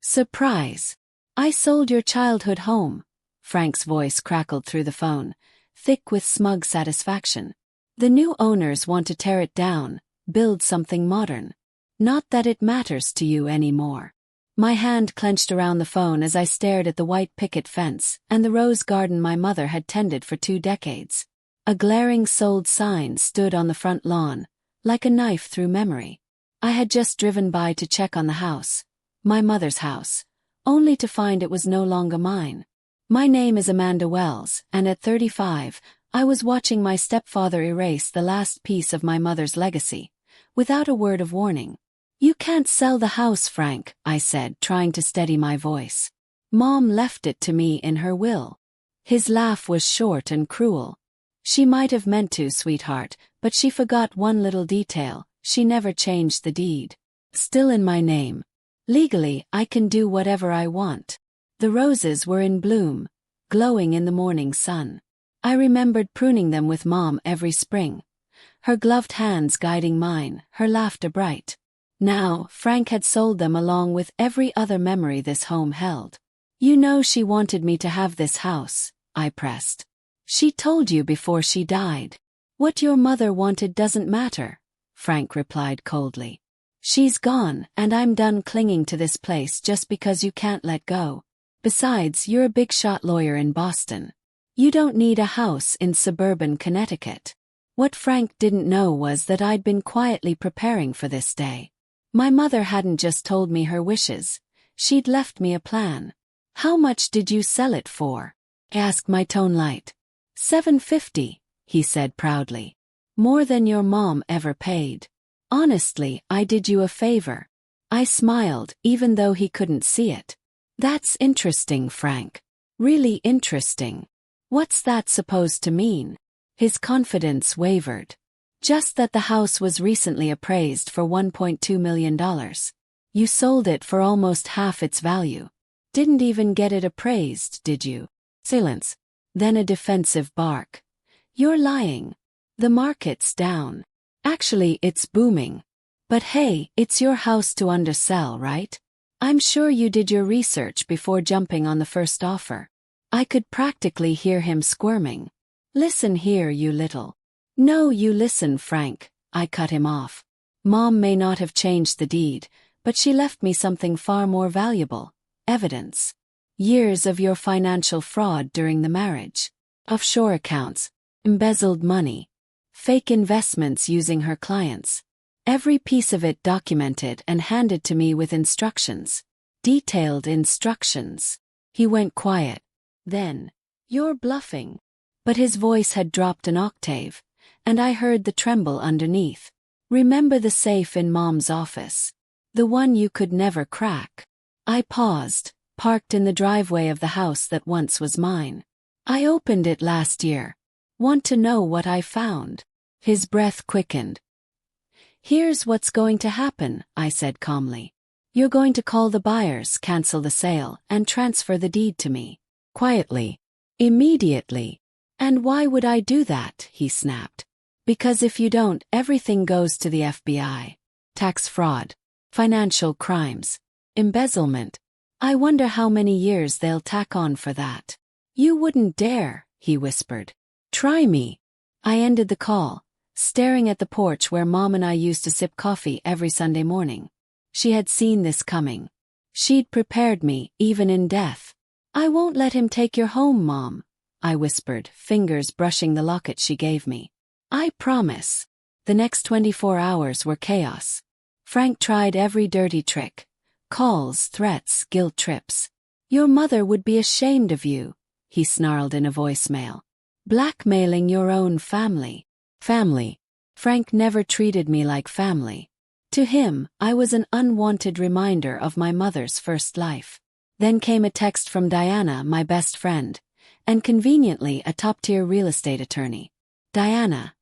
Surprise! I sold your childhood home. Frank's voice crackled through the phone, thick with smug satisfaction. The new owners want to tear it down, build something modern. Not that it matters to you anymore. My hand clenched around the phone as I stared at the white picket fence and the rose garden my mother had tended for 2 decades. A glaring sold sign stood on the front lawn, like a knife through memory. I had just driven by to check on the house, my mother's house, only to find it was no longer mine. My name is Amanda Wells, and at 35, I was watching my stepfather erase the last piece of my mother's legacy, without a word of warning. You can't sell the house, Frank, I said, trying to steady my voice. Mom left it to me in her will. His laugh was short and cruel. She might have meant to, sweetheart, but she forgot one little detail. She never changed the deed. Still in my name. Legally, I can do whatever I want. The roses were in bloom, glowing in the morning sun. I remembered pruning them with Mom every spring, her gloved hands guiding mine, her laughter bright. Now, Frank had sold them along with every other memory this home held. You know she wanted me to have this house, I pressed. She told you before she died. What your mother wanted doesn't matter, Frank replied coldly. She's gone, and I'm done clinging to this place just because you can't let go. Besides, you're a big-shot lawyer in Boston. You don't need a house in suburban Connecticut. What Frank didn't know was that I'd been quietly preparing for this day. My mother hadn't just told me her wishes. She'd left me a plan. How much did you sell it for? I asked, my tone light. $750, he said proudly. More than your mom ever paid. Honestly, I did you a favor. I smiled, even though he couldn't see it. That's interesting, Frank. Really interesting. What's that supposed to mean? His confidence wavered. Just that the house was recently appraised for $1.2 million. You sold it for almost half its value. Didn't even get it appraised, did you? Silence. Then a defensive bark. You're lying. The market's down. Actually, it's booming. But hey, it's your house to undersell, right? I'm sure you did your research before jumping on the first offer. I could practically hear him squirming. Listen here, you little. No, you listen, Frank, I cut him off. Mom may not have changed the deed, but she left me something far more valuable. Evidence. Years of your financial fraud during the marriage. Offshore accounts. Embezzled money. Fake investments using her clients. Every piece of it documented and handed to me with instructions. Detailed instructions. He went quiet. Then, you're bluffing. But his voice had dropped an octave, and I heard the tremble underneath. Remember the safe in Mom's office? The one you could never crack. I paused, parked in the driveway of the house that once was mine. I opened it last year. Want to know what I found? His breath quickened. Here's what's going to happen, I said calmly. You're going to call the buyers, cancel the sale, and transfer the deed to me. Quietly. Immediately. And why would I do that? He snapped. Because if you don't, everything goes to the FBI. Tax fraud. Financial crimes. Embezzlement. I wonder how many years they'll tack on for that. You wouldn't dare, he whispered. Try me. I ended the call, staring at the porch where Mom and I used to sip coffee every Sunday morning. She had seen this coming. She'd prepared me, even in death. I won't let him take your home, Mom, I whispered, fingers brushing the locket she gave me. I promise. The next 24 hours were chaos. Frank tried every dirty trick. Calls, threats, guilt trips. Your mother would be ashamed of you, he snarled in a voicemail. Blackmailing your own family. Family. Frank never treated me like family. To him, I was an unwanted reminder of my mother's first life. Then came a text from Diana, my best friend, and conveniently a top-tier real estate attorney. Diana.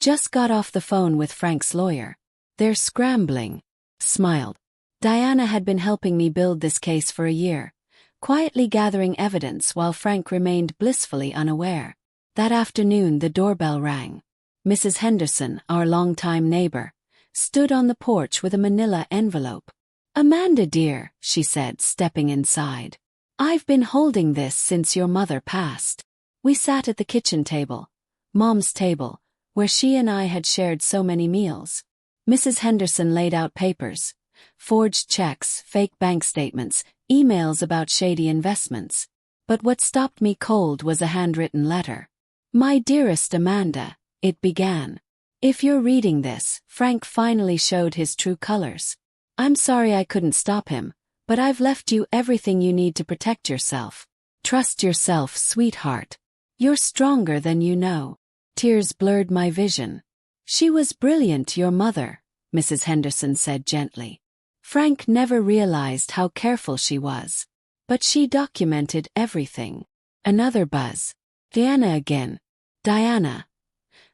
Just got off the phone with Frank's lawyer. They're scrambling. Smiled. Diana had been helping me build this case for a year, quietly gathering evidence while Frank remained blissfully unaware. That afternoon the doorbell rang. Mrs. Henderson, our longtime neighbor, stood on the porch with a manila envelope. Amanda dear, she said, stepping inside. I've been holding this since your mother passed. We sat at the kitchen table, Mom's table, where she and I had shared so many meals. Mrs. Henderson laid out papers, forged checks, fake bank statements, emails about shady investments. But what stopped me cold was a handwritten letter. My dearest Amanda, it began. If you're reading this, Frank finally showed his true colors. I'm sorry I couldn't stop him, but I've left you everything you need to protect yourself. Trust yourself, sweetheart. You're stronger than you know. Tears blurred my vision. She was brilliant, your mother, Mrs. Henderson said gently. Frank never realized how careful she was. But she documented everything. Another buzz. Diana again. Diana.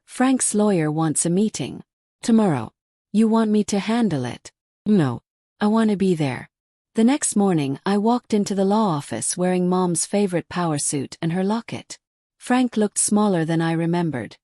Frank's lawyer wants a meeting. Tomorrow. You want me to handle it? No. I want to be there. The next morning, I walked into the law office wearing Mom's favorite power suit and her locket. Frank looked smaller than I remembered.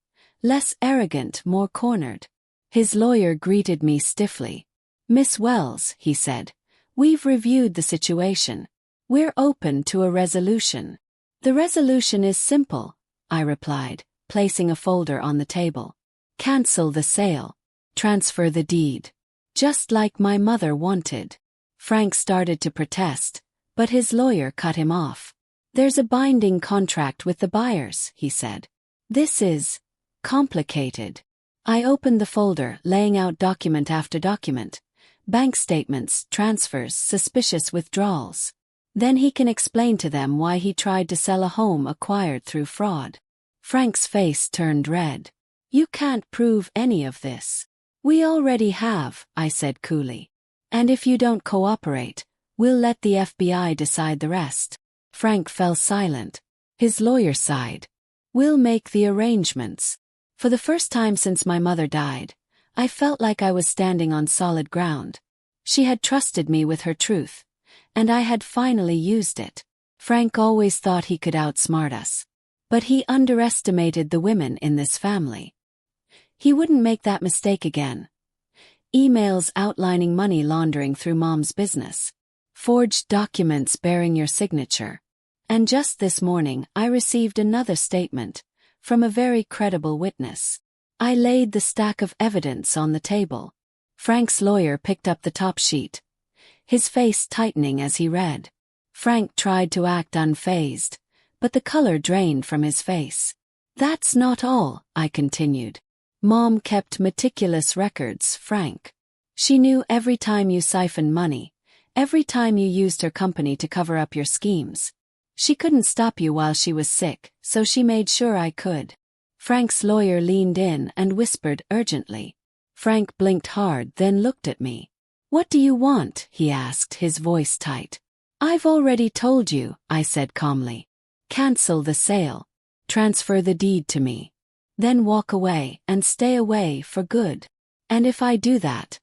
Less arrogant, more cornered. His lawyer greeted me stiffly. Miss Wells, he said, we've reviewed the situation. We're open to a resolution. The resolution is simple, I replied, placing a folder on the table. Cancel the sale. Transfer the deed. Just like my mother wanted. Frank started to protest, but his lawyer cut him off. There's a binding contract with the buyers, he said. This is complicated. I opened the folder, laying out document after document. Bank statements, transfers, suspicious withdrawals. Then he can explain to them why he tried to sell a home acquired through fraud. Frank's face turned red. You can't prove any of this. We already have, I said coolly. And if you don't cooperate, we'll let the FBI decide the rest. Frank fell silent. His lawyer sighed. We'll make the arrangements. For the first time since my mother died, I felt like I was standing on solid ground. She had trusted me with her truth, and I had finally used it. Frank always thought he could outsmart us. But he underestimated the women in this family. He wouldn't make that mistake again. Emails outlining money laundering through Mom's business. Forged documents bearing your signature. And just this morning I received another statement, from a very credible witness. I laid the stack of evidence on the table. Frank's lawyer picked up the top sheet, his face tightening as he read. Frank tried to act unfazed, but the color drained from his face. That's not all, I continued. Mom kept meticulous records, Frank. She knew every time you siphoned money, every time you used her company to cover up your schemes. She couldn't stop you while she was sick, so she made sure I could. Frank's lawyer leaned in and whispered urgently. Frank blinked hard, then looked at me. What do you want? He asked, his voice tight. I've already told you, I said calmly. Cancel the sale. Transfer the deed to me. Then walk away and stay away for good. And if I do that,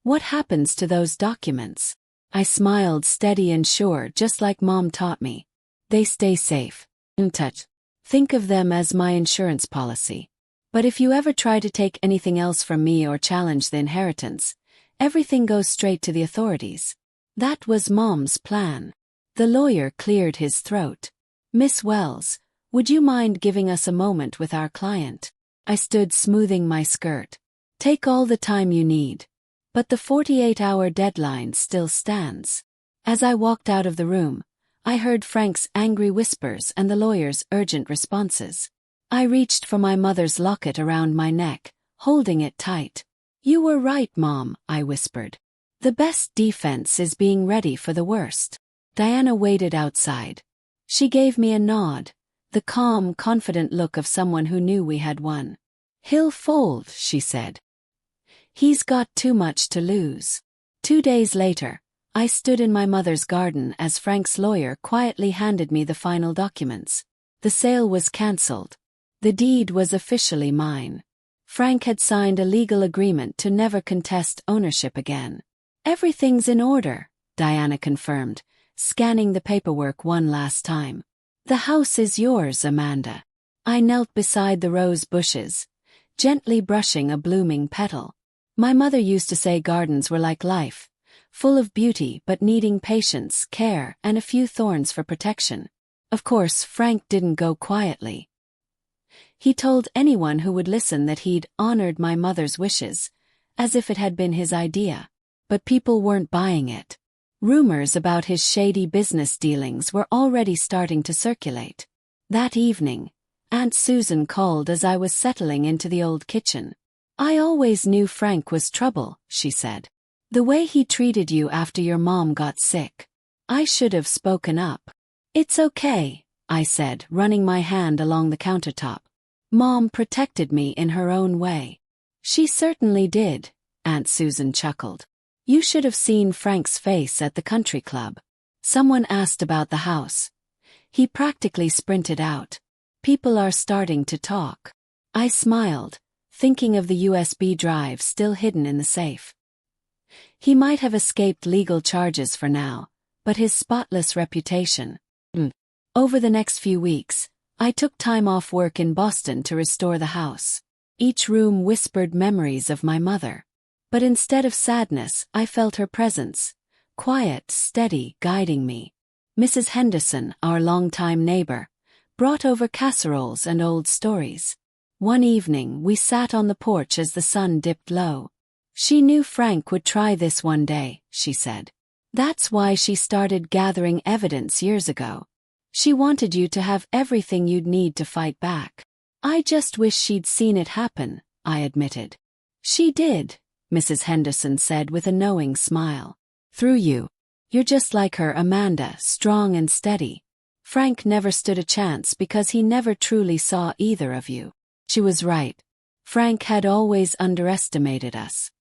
what happens to those documents? I smiled, steady and sure, just like Mom taught me. They stay safe. In touch. Think of them as my insurance policy. But if you ever try to take anything else from me or challenge the inheritance, everything goes straight to the authorities. That was Mom's plan. The lawyer cleared his throat. Miss Wells, would you mind giving us a moment with our client? I stood smoothing my skirt. Take all the time you need. But the 48-hour deadline still stands. As I walked out of the room, I heard Frank's angry whispers and the lawyer's urgent responses. I reached for my mother's locket around my neck, holding it tight. You were right, Mom, I whispered. The best defense is being ready for the worst. Diana waited outside. She gave me a nod, the calm, confident look of someone who knew we had won. He'll fold, she said. He's got too much to lose. 2 days later, I stood in my mother's garden as Frank's lawyer quietly handed me the final documents. The sale was cancelled. The deed was officially mine. Frank had signed a legal agreement to never contest ownership again. Everything's in order, Diana confirmed, scanning the paperwork one last time. The house is yours, Amanda. I knelt beside the rose bushes, gently brushing a blooming petal. My mother used to say gardens were like life, full of beauty but needing patience, care, and a few thorns for protection. Of course, Frank didn't go quietly. He told anyone who would listen that he'd honored my mother's wishes, as if it had been his idea. But people weren't buying it. Rumors about his shady business dealings were already starting to circulate. That evening, Aunt Susan called as I was settling into the old kitchen. "I always knew Frank was trouble," she said. "The way he treated you after your mom got sick. I should have spoken up." "It's okay," I said, running my hand along the countertop. "Mom protected me in her own way." "She certainly did," Aunt Susan chuckled. "You should have seen Frank's face at the country club. Someone asked about the house. He practically sprinted out. People are starting to talk." I smiled, thinking of the USB drive still hidden in the safe. He might have escaped legal charges for now, but his spotless reputation. Over the next few weeks, I took time off work in Boston to restore the house. Each room whispered memories of my mother. But instead of sadness, I felt her presence, quiet, steady, guiding me. Mrs. Henderson, our longtime neighbor, brought over casseroles and old stories. One evening we sat on the porch as the sun dipped low. "She knew Frank would try this one day," she said. "That's why she started gathering evidence years ago. She wanted you to have everything you'd need to fight back." "I just wish she'd seen it happen," I admitted. "She did," Mrs. Henderson said with a knowing smile. "Through you. You're just like her, Amanda, strong and steady. Frank never stood a chance because he never truly saw either of you." She was right. Frank had always underestimated us.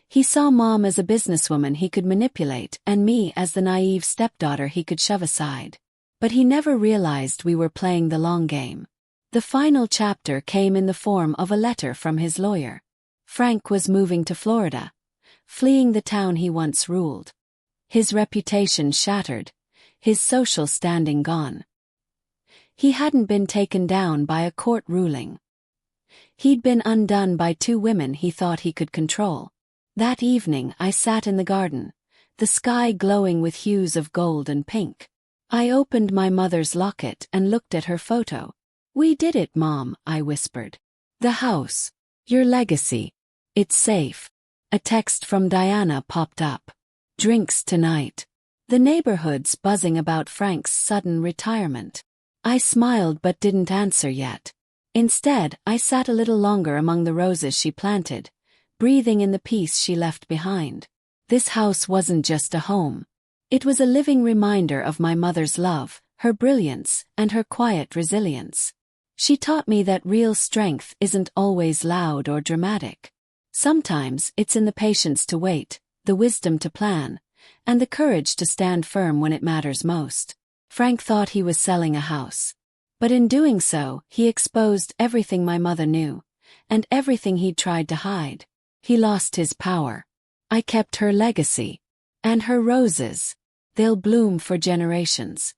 He saw Mom as a businesswoman he could manipulate and me as the naive stepdaughter he could shove aside. But he never realized we were playing the long game. The final chapter came in the form of a letter from his lawyer. Frank was moving to Florida, fleeing the town he once ruled. His reputation shattered, his social standing gone. He hadn't been taken down by a court ruling. He'd been undone by two women he thought he could control. That evening I sat in the garden, the sky glowing with hues of gold and pink. I opened my mother's locket and looked at her photo. "We did it, Mom," I whispered. "The house. Your legacy. It's safe." A text from Diana popped up. "Drinks tonight." The neighborhood's buzzing about Frank's sudden retirement. I smiled but didn't answer yet. Instead, I sat a little longer among the roses she planted, breathing in the peace she left behind. This house wasn't just a home. It was a living reminder of my mother's love, her brilliance, and her quiet resilience. She taught me that real strength isn't always loud or dramatic. Sometimes it's in the patience to wait, the wisdom to plan, and the courage to stand firm when it matters most. Frank thought he was selling a house. But in doing so, he exposed everything my mother knew, and everything he'd tried to hide. He lost his power. I kept her legacy. And her roses. They'll bloom for generations.